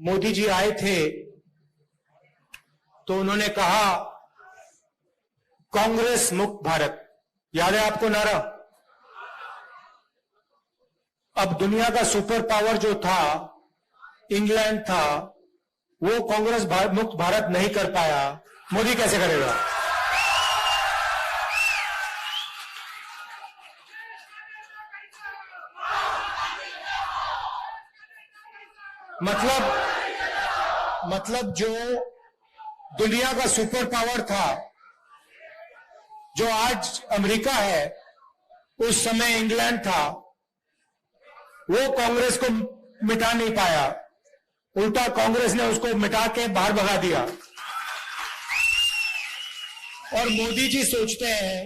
मोदी जी आए थे तो उन्होंने कहा कांग्रेस मुक्त भारत। याद है आपको नारा? अब दुनिया का सुपर पावर जो था, इंग्लैंड था, वो कांग्रेस मुक्त भारत नहीं कर पाया, मोदी कैसे करेगा? मतलब जो दुनिया का सुपर पावर था, जो आज अमेरिका है, उस समय इंग्लैंड था, वो कांग्रेस को मिटा नहीं पाया, उल्टा कांग्रेस ने उसको मिटा के बाहर भगा दिया। और मोदी जी सोचते हैं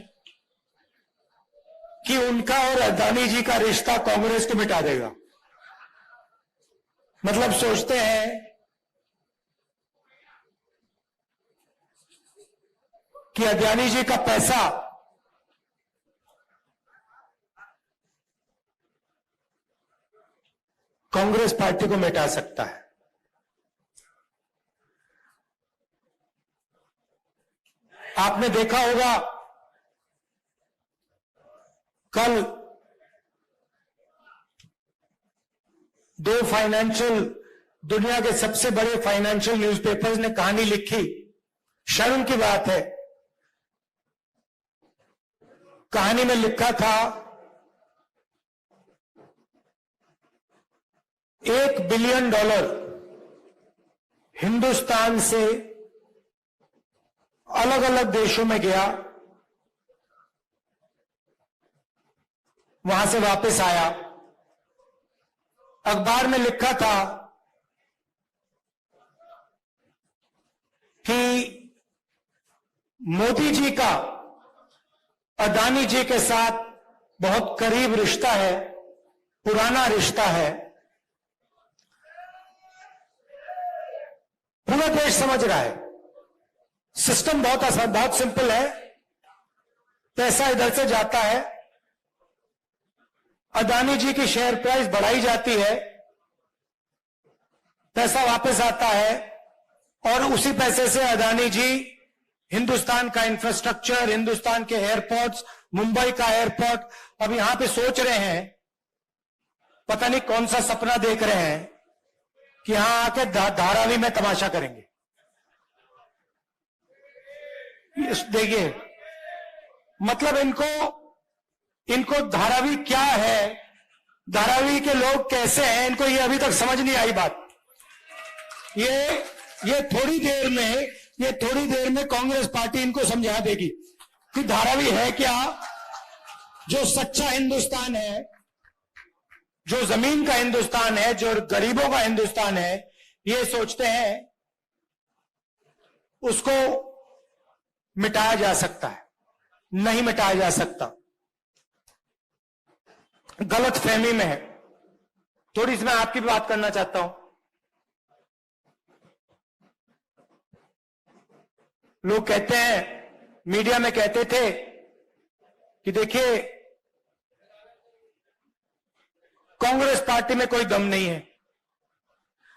कि उनका और अदानी जी का रिश्ता कांग्रेस को मिटा देगा। मतलब सोचते हैं कि अदानी जी का पैसा कांग्रेस पार्टी को मिटा सकता है। आपने देखा होगा कल दो दुनिया के सबसे बड़े फाइनेंशियल न्यूज़पेपर्स ने कहानी लिखी। शर्म की बात है, कहानी में लिखा था $1 बिलियन हिंदुस्तान से अलग अलग देशों में गया, वहां से वापस आया। अखबार में लिखा था कि मोदी जी का अदानी जी के साथ बहुत करीब रिश्ता है, पुराना रिश्ता है। पूरा देश समझ रहा है, सिस्टम बहुत आसान, बहुत सिंपल है। पैसा इधर से जाता है, अदानी जी की शेयर प्राइस बढ़ाई जाती है, पैसा वापस आता है, और उसी पैसे से अदानी जी हिंदुस्तान का इंफ्रास्ट्रक्चर, हिंदुस्तान के एयरपोर्ट्स, मुंबई का एयरपोर्ट, अब यहां पे सोच रहे हैं, पता नहीं कौन सा सपना देख रहे हैं कि यहां आके धारावी में तमाशा करेंगे। देखिए, मतलब इनको धारावी क्या है, धारावी के लोग कैसे हैं, इनको ये अभी तक समझ नहीं आई बात। ये थोड़ी देर में कांग्रेस पार्टी इनको समझा देगी कि धारावी है क्या। जो सच्चा हिंदुस्तान है, जो जमीन का हिंदुस्तान है, जो गरीबों का हिंदुस्तान है, ये सोचते हैं उसको मिटाया जा सकता है। नहीं मिटाया जा सकता, गलत फहमी में है। थोड़ी सी मैं आपकी भी बात करना चाहता हूं। लोग कहते हैं, मीडिया में कहते थे कि देखिए कांग्रेस पार्टी में कोई दम नहीं है।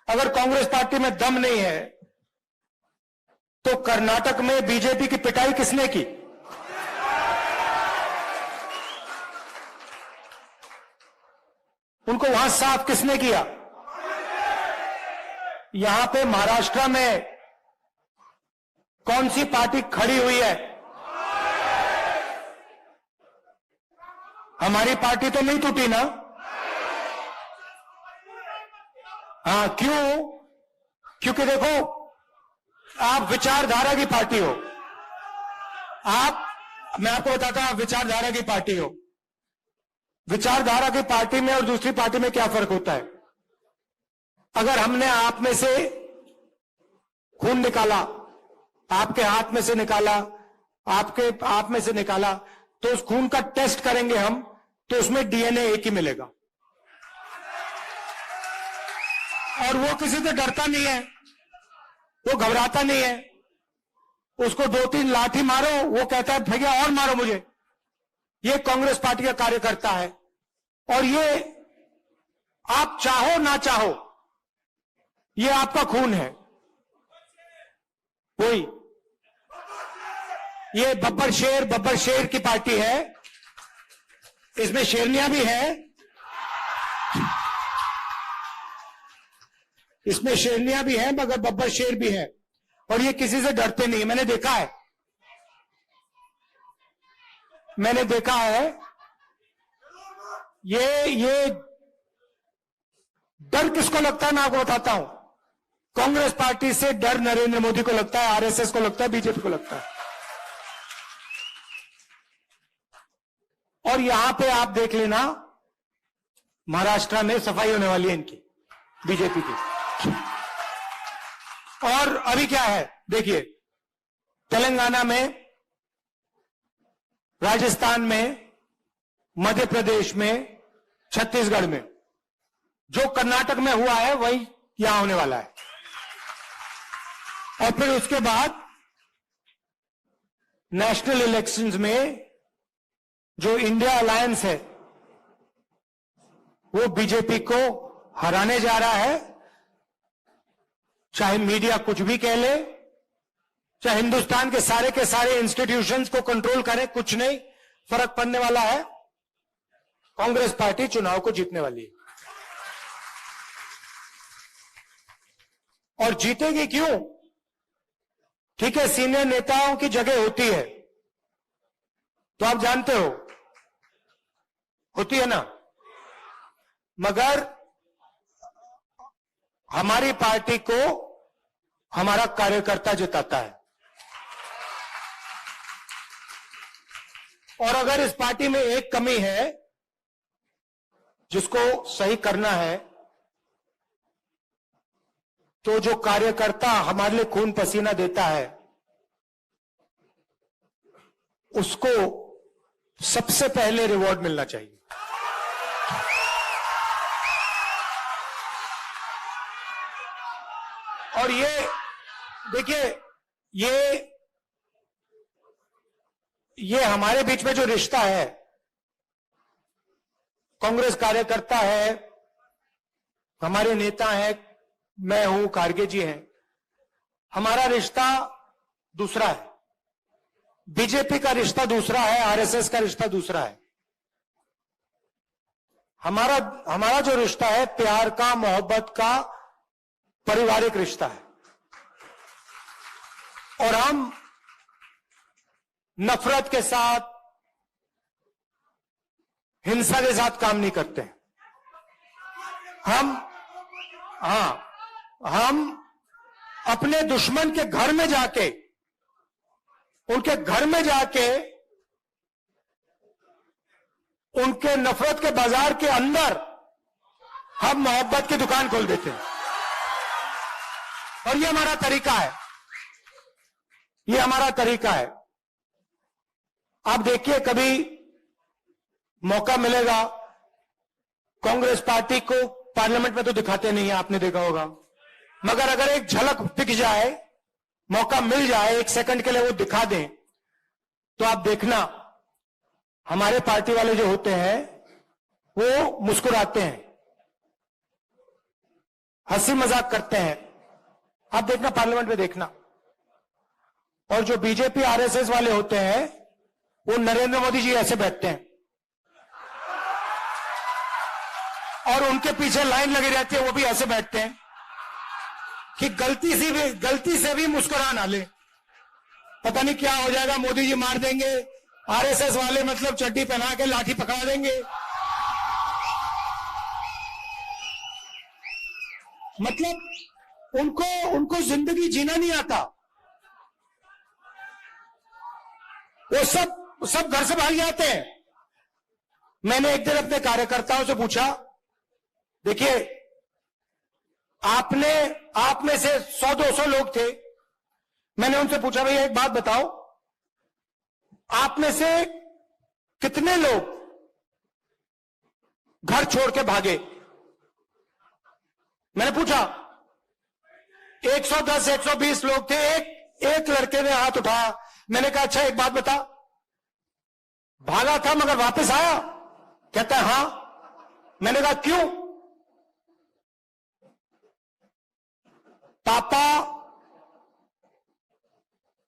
अगर कांग्रेस पार्टी में दम नहीं है तो कर्नाटक में बीजेपी की पिटाई किसने की? उनको वहां साफ किसने किया? यहां पे महाराष्ट्र में कौन सी पार्टी खड़ी हुई है? हमारी पार्टी तो नहीं टूटी ना? हाँ, क्यों? क्योंकि देखो, आप विचारधारा की पार्टी हो। मैं आपको बताता हूं, आप विचारधारा की पार्टी हो। विचारधारा की पार्टी में और दूसरी पार्टी में क्या फर्क होता है? अगर हमने आप में से खून निकाला, आपके हाथ में से निकाला, आपके आप में से निकाला, तो उस खून का टेस्ट करेंगे हम, तो उसमें डीएनए एक ही मिलेगा। और वो किसी से डरता नहीं है, वो घबराता नहीं है। उसको 2-3 लाठी मारो, वो कहता है भैया और मारो मुझे। ये कांग्रेस पार्टी का कार्यकर्ता है। और ये आप चाहो ना चाहो, ये आपका खून है, वही ये बब्बर शेर की पार्टी है, इसमें शेरनियां भी है, इसमें शेरनियां भी हैं मगर बब्बर शेर भी है, और ये किसी से डरते नहीं। मैंने देखा है ये डर किसको लगता है मैं आपको बताता हूं। कांग्रेस पार्टी से डर नरेंद्र मोदी को लगता है, आरएसएस को लगता है, बीजेपी को लगता है। और यहां पे आप देख लेना, महाराष्ट्र में सफाई होने वाली है इनकी, बीजेपी की। और अभी क्या है देखिए, तेलंगाना में, राजस्थान में, मध्य प्रदेश में, छत्तीसगढ़ में, जो कर्नाटक में हुआ है वही यहां होने वाला है। और फिर उसके बाद नेशनल इलेक्शंस में जो इंडिया अलायंस है वो बीजेपी को हराने जा रहा है। चाहे मीडिया कुछ भी कह ले, चाहे हिंदुस्तान के सारे इंस्टीट्यूशंस को कंट्रोल करे, कुछ नहीं फर्क पड़ने वाला है। कांग्रेस पार्टी चुनाव को जीतने वाली है। और जीतेगी क्यों? ठीक है, सीनियर नेताओं की जगह होती है, तो आप जानते हो होती है ना, मगर हमारी पार्टी को हमारा कार्यकर्ता जिताता है। और अगर इस पार्टी में एक कमी है जिसको सही करना है, तो जो कार्यकर्ता हमारे लिए खून पसीना देता है उसको सबसे पहले रिवॉर्ड मिलना चाहिए। और ये देखिए, ये हमारे बीच में जो रिश्ता है, कांग्रेस कार्यकर्ता है, हमारे नेता हैं, मैं हूं, खारगे जी हैं, हमारा रिश्ता दूसरा है। बीजेपी का रिश्ता दूसरा है, आरएसएस का रिश्ता दूसरा है। हमारा जो रिश्ता है प्यार का, मोहब्बत का, पारिवारिक रिश्ता है। और हम नफरत के साथ, हिंसा के साथ काम नहीं करते। हम अपने दुश्मन के घर में जाके, उनके घर में जाके, उनके नफरत के बाजार के अंदर हम मोहब्बत की दुकान खोल देते हैं। और ये हमारा तरीका है, ये हमारा तरीका है। आप देखिए, कभी मौका मिलेगा, कांग्रेस पार्टी को पार्लियामेंट में तो दिखाते नहीं है, आपने देखा होगा, मगर अगर एक झलक दिख जाए, मौका मिल जाए, एक सेकंड के लिए वो दिखा दें, तो आप देखना हमारे पार्टी वाले जो होते हैं वो मुस्कुराते हैं, हंसी मजाक करते हैं। आप देखना, पार्लियामेंट में देखना। और जो बीजेपी आरएसएस वाले होते हैं वो नरेंद्र मोदी जी ऐसे बैठते हैं और उनके पीछे लाइन लगी रहती है, वो भी ऐसे बैठते हैं कि गलती से भी मुस्कुरा ना ले, पता नहीं क्या हो जाएगा, मोदी जी मार देंगे, आरएसएस वाले मतलब चड्डी पहना के लाठी पकड़ा देंगे। मतलब उनको जिंदगी जीना नहीं आता, वो सब घर से भाग जाते हैं। मैंने एक दिन अपने कार्यकर्ताओं से पूछा, देखिए आप में से 100-200 लोग थे, मैंने उनसे पूछा, भैया एक बात बताओ, आप में से कितने लोग घर छोड़ के भागे? मैंने पूछा, 110-120 लोग थे। एक लड़के ने हाथ उठाया। मैंने कहा, अच्छा एक बात बता, भागा था मगर वापस आया? कहता है हाँ। मैंने कहा क्यों? पापा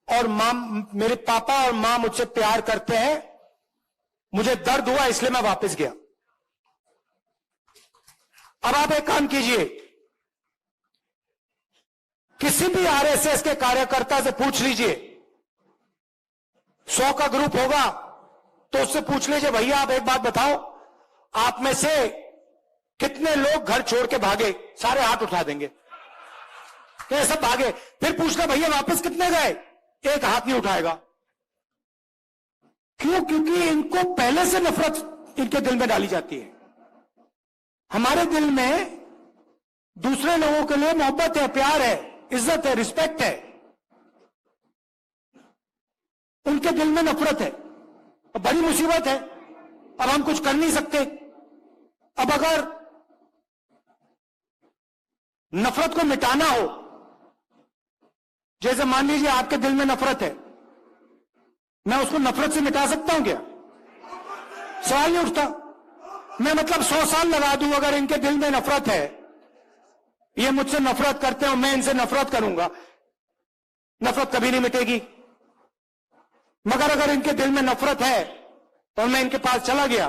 और मां, मेरे पापा और मां मुझसे प्यार करते हैं, मुझे दर्द हुआ इसलिए मैं वापस गया। अब आप एक काम कीजिए, किसी भी आरएसएस के कार्यकर्ता से पूछ लीजिए, 100 का ग्रुप होगा तो उससे पूछ लीजिए, भैया आप एक बात बताओ, आप में से कितने लोग घर छोड़ के भागे? सारे हाथ उठा देंगे कि सब भागे। फिर पूछना, भैया वापस कितने गए? एक हाथ नहीं उठाएगा। क्यों? क्योंकि इनको पहले से नफरत इनके दिल में डाली जाती है। हमारे दिल में दूसरे लोगों के लिए मोहब्बत है, प्यार है, इज्जत है, रिस्पेक्ट है। उनके दिल में नफरत है। अब बड़ी मुसीबत है, अब हम कुछ कर नहीं सकते। अब अगर नफरत को मिटाना हो, जैसे मान लीजिए आपके दिल में नफरत है, मैं उसको नफरत से मिटा सकता हूं क्या? सवाल नहीं उठता। मैं मतलब 100 साल लगा दूं, अगर इनके दिल में नफरत है, ये मुझसे नफरत करते हो, मैं इनसे नफरत करूंगा, नफरत कभी नहीं मिटेगी। मगर अगर इनके दिल में नफरत है और मैं इनके पास चला गया,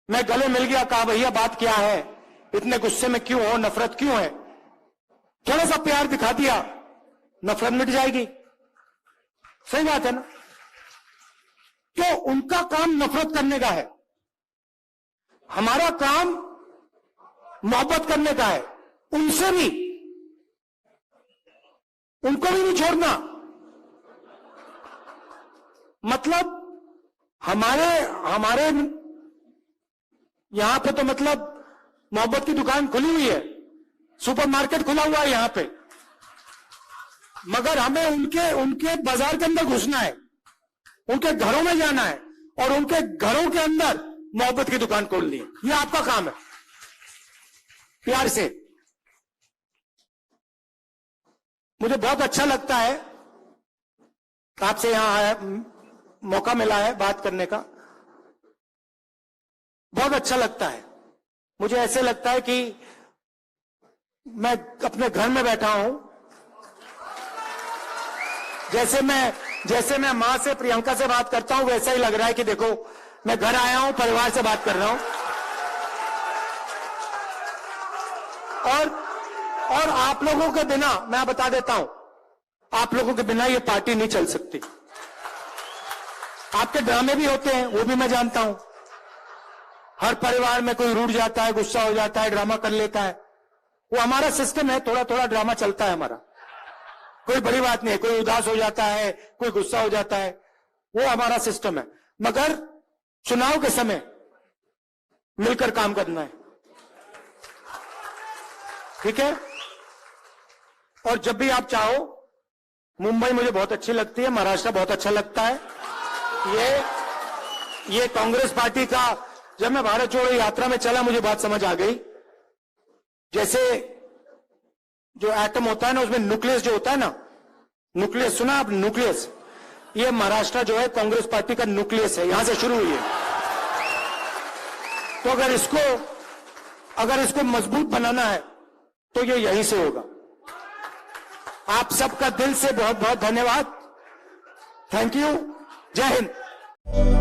मैं गले मिल गया, कहा भैया बात क्या है, इतने गुस्से में क्यों हो, नफरत क्यों है, थोड़ा सा प्यार दिखा दिया, नफरत मिट जाएगी। सही बात है ना? तो उनका काम नफरत करने का है, हमारा काम मोहब्बत करने का है। उनसे भी, उनको भी नहीं छोड़ना। मतलब हमारे यहां पे तो मतलब मोहब्बत की दुकान खुली हुई है, सुपरमार्केट खुला हुआ है यहां पे, मगर हमें उनके बाजार के अंदर घुसना है, उनके घरों में जाना है और उनके घरों के अंदर मोहब्बत की दुकान खोलनी है। ये आपका काम है, प्यार से। मुझे बहुत अच्छा लगता है, आपसे यहां आया, मौका मिला है बात करने का, बहुत अच्छा लगता है। मुझे ऐसे लगता है कि मैं अपने घर में बैठा हूं, जैसे मैं मां से, प्रियंका से बात करता हूं, वैसा ही लग रहा है कि देखो मैं घर आया हूं, परिवार से बात कर रहा हूं। और आप लोगों के बिना, मैं बता देता हूं, आप लोगों के बिना ये पार्टी नहीं चल सकती। आपके ड्रामे भी होते हैं, वो भी मैं जानता हूं। हर परिवार में कोई रूठ जाता है, गुस्सा हो जाता है, ड्रामा कर लेता है, वो हमारा सिस्टम है, थोड़ा थोड़ा ड्रामा चलता है हमारा, कोई बड़ी बात नहीं है। कोई उदास हो जाता है, कोई गुस्सा हो जाता है, वो हमारा सिस्टम है। मगर चुनाव के समय मिलकर काम करना है, ठीक है? और जब भी आप चाहो, मुंबई मुझे बहुत अच्छी लगती है, महाराष्ट्र बहुत अच्छा लगता है। ये कांग्रेस पार्टी का, जब मैं भारत जोड़ो यात्रा में चला, मुझे बात समझ आ गई। जैसे जो एटम होता है ना, उसमें न्यूक्लियस जो होता है ना, न्यूक्लियस सुना आप? न्यूक्लियस, ये महाराष्ट्र जो है कांग्रेस पार्टी का न्यूक्लियस है, यहां से शुरू हुई है। तो अगर इसको मजबूत बनाना है तो ये यहीं से होगा। आप सबका दिल से बहुत बहुत धन्यवाद। Thank you. जय हिंद।